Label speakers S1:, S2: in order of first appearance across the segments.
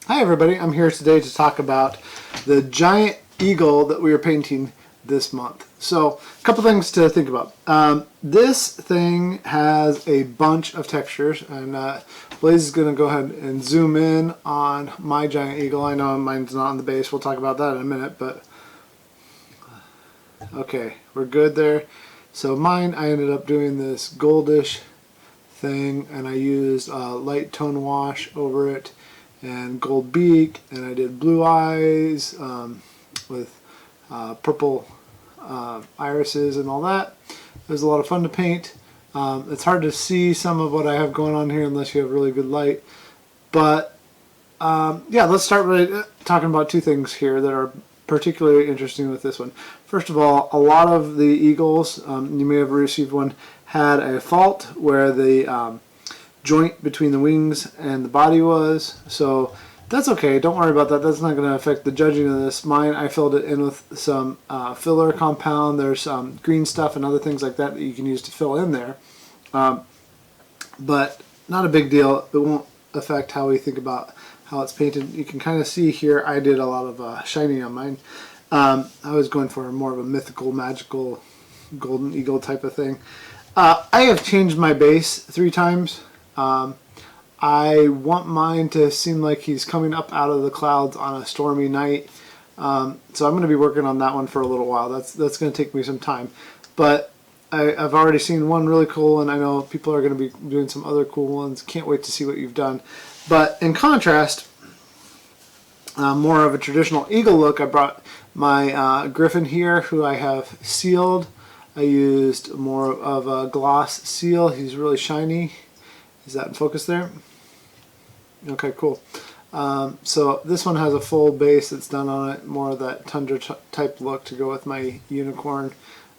S1: Hi everybody, I'm here today to talk about the giant eagle that we are painting this month. So, a couple things to think about. This thing has a bunch of textures, and Blaze is going to go ahead and zoom in on my giant eagle. I know mine's not on the base, we'll talk about that in a minute, but okay, we're good there. So mine, I ended up doing this goldish thing, and I used light tone wash over it and gold beak, and I did blue eyes with purple irises and all that. It was a lot of fun to paint. It's hard to see some of what I have going on here unless you have really good light, but yeah, let's start by talking about two things here that are particularly interesting with this one. First of all, a lot of the eagles, you may have received one, had a fault where the joint between the wings and the body was, so that's okay, don't worry about that. That's not going to affect the judging of this. Mine, I filled it in with some filler compound. There's some green stuff and other things like that that you can use to fill in there, but not a big deal. It won't affect how we think about how it's painted. You can kind of see here I did a lot of shining on mine. I was going for more of a mythical, magical, golden eagle type of thing. I have changed my base 3 times. I want mine to seem like he's coming up out of the clouds on a stormy night. So I'm going to be working on that one for a little while. That's going to take me some time. But I've already seen one really cool, and I know people are going to be doing some other cool ones. Can't wait to see what you've done. But in contrast, more of a traditional eagle look, I brought my griffin here, who I have sealed. I used more of a gloss seal. He's really shiny. Is that in focus there? Okay, cool. So this one has a full base that's done on it, more of that tundra type look to go with my unicorn.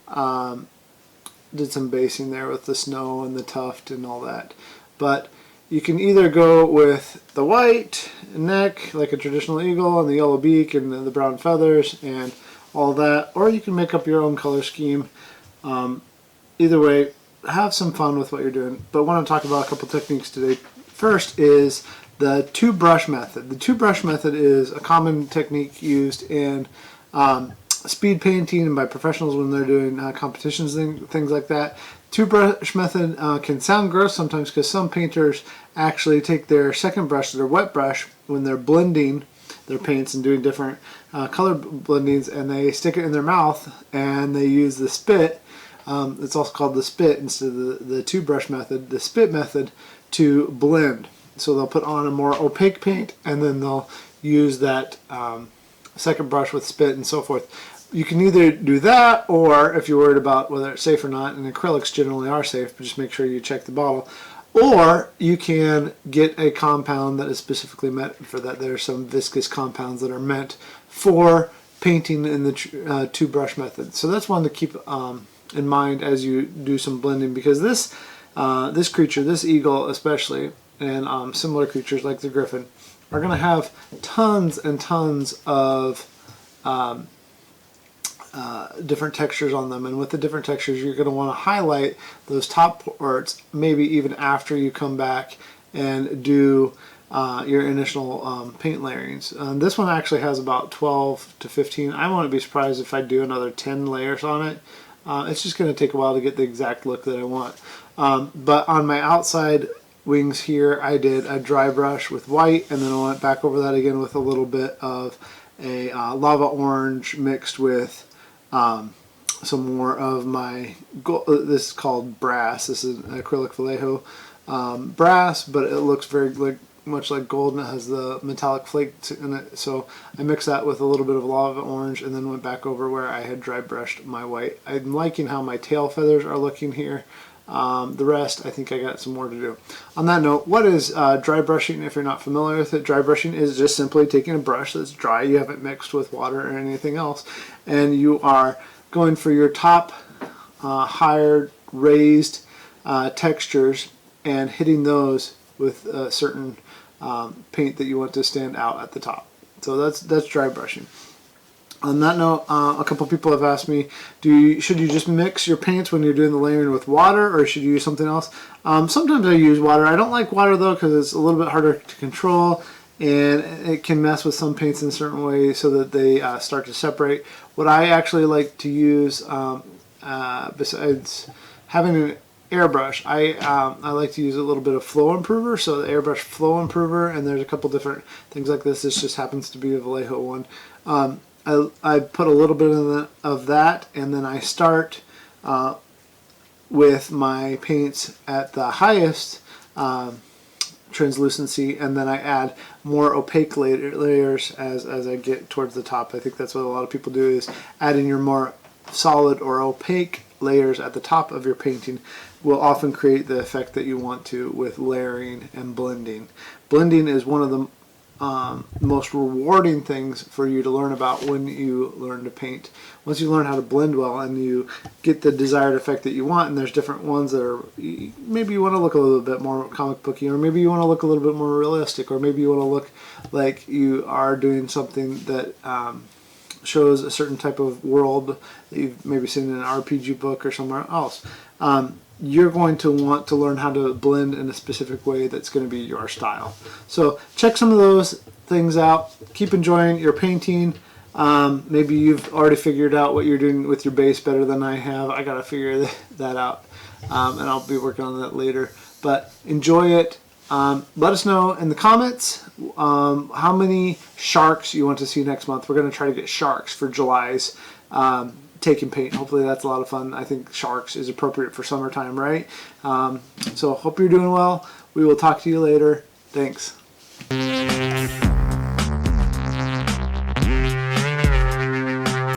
S1: Did some basing there with the snow and the tuft and all that. But you can either go with the white neck, like a traditional eagle, and the yellow beak and the brown feathers and all that, or you can make up your own color scheme. Either way, have some fun with what you're doing. But I want to talk about a couple techniques today. First is the 2-brush method. The 2-brush method is a common technique used in speed painting and by professionals when they're doing competitions and things like that. 2-brush method can sound gross sometimes because some painters actually take their second brush, their wet brush, when they're blending their paints and doing different color blendings, and they stick it in their mouth and they use the spit. It's also called the spit instead of the 2-brush method, the spit method, to blend. So they'll put on a more opaque paint and then they'll use that second brush with spit and so forth. You can either do that, or if you're worried about whether it's safe or not, and acrylics generally are safe, but just make sure you check the bottle, or you can get a compound that is specifically meant for that. There are some viscous compounds that are meant for painting in the 2-brush method. So that's one to keep in mind as you do some blending, because this creature, this eagle especially, and similar creatures like the griffin, are going to have tons and tons of different textures on them, and with the different textures you're going to want to highlight those top parts maybe even after you come back and do your initial paint layerings. This one actually has about 12 to 15. I wouldn't be surprised if I do another 10 layers on it. It's just going to take a while to get the exact look that I want. But on my outside wings here, I did a dry brush with white, and then I went back over that again with a little bit of a lava orange mixed with some more of my gold. This is called brass. This is an acrylic Vallejo brass, but it looks very much like gold, and it has the metallic flakes in it. So I mixed that with a little bit of lava orange and then went back over where I had dry brushed my white. I'm liking how my tail feathers are looking here. The rest, I think I got some more to do. On that note, what is dry brushing? If you're not familiar with it, dry brushing is just simply taking a brush that's dry, you haven't mixed with water or anything else, and you are going for your top higher raised textures and hitting those with a certain paint that you want to stand out at the top. So that's dry brushing. On that note, a couple people have asked me, should you just mix your paints when you're doing the layering with water, or should you use something else? Sometimes I use water. I don't like water though because it's a little bit harder to control, and it can mess with some paints in a certain way so that they start to separate. What I actually like to use, besides having an airbrush, I like to use a little bit of flow improver, so the airbrush flow improver, and there's a couple different things like this. This just happens to be a Vallejo one. I put a little bit of that, and then I start with my paints at the highest translucency, and then I add more opaque layers as I get towards the top. I think that's what a lot of people do, is add in your more solid or opaque layers at the top of your painting will often create the effect that you want to with layering and blending. Blending is one of the most rewarding things for you to learn about when you learn to paint. Once you learn how to blend well and you get the desired effect that you want, and there's different ones that are, maybe you want to look a little bit more comic booky, or maybe you want to look a little bit more realistic, or maybe you want to look like you are doing something that shows a certain type of world that you've maybe seen in an RPG book or somewhere else. You're going to want to learn how to blend in a specific way that's going to be your style. So check some of those things out. Keep enjoying your painting. Maybe you've already figured out what you're doing with your base better than I have. I got to figure that out, and I'll be working on that later. But enjoy it. Let us know in the comments how many sharks you want to see next month. We're going to try to get sharks for July's Take and Paint. Hopefully that's a lot of fun. I think sharks is appropriate for summertime, right? So hope you're doing well. We will talk to you later. Thanks.